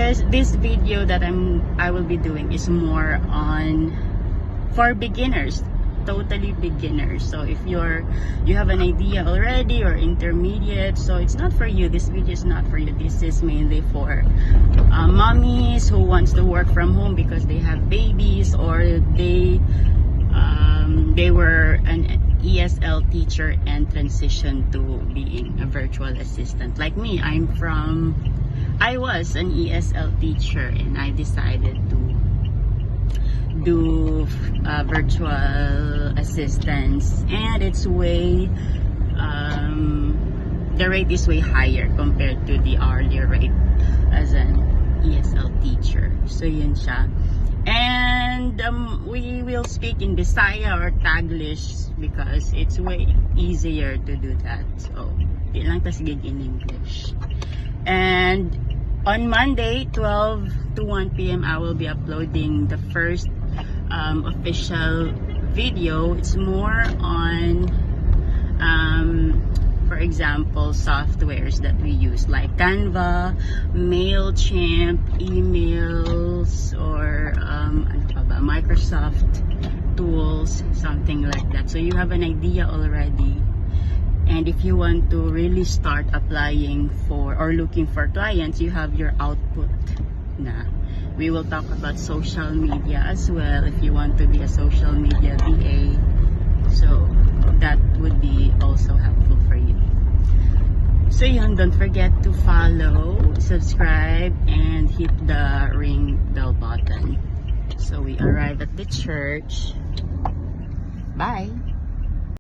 This video that I will be doing is more on for beginners, totally beginners. So if you have an idea already or intermediate, so it's not for you. This video is not for you. This is mainly for mommies who wants to work from home because they have babies, or they were an ESL teacher and transitioned to being a virtual assistant. Like me, I was an ESL teacher and I decided to do virtual assistance, and it's way the rate is way higher compared to the hourly rate as an ESL teacher. So yun siya. And we will speak in Bisaya or Taglish because it's way easier to do that. So di lang tas gig in English. And on Monday, 12 to 1 p.m. I will be uploading the first official video. It's more on for example, softwares that we use like Canva, MailChimp, emails, or Microsoft tools, something like that. So you have an idea already. And if you want to really start applying for or looking for clients, you have your output na. We will talk about social media as well if you want to be a social media VA. So that would be also helpful for you. So yun, don't forget to follow, subscribe, and hit the ring bell button. So we arrive at the church. Bye!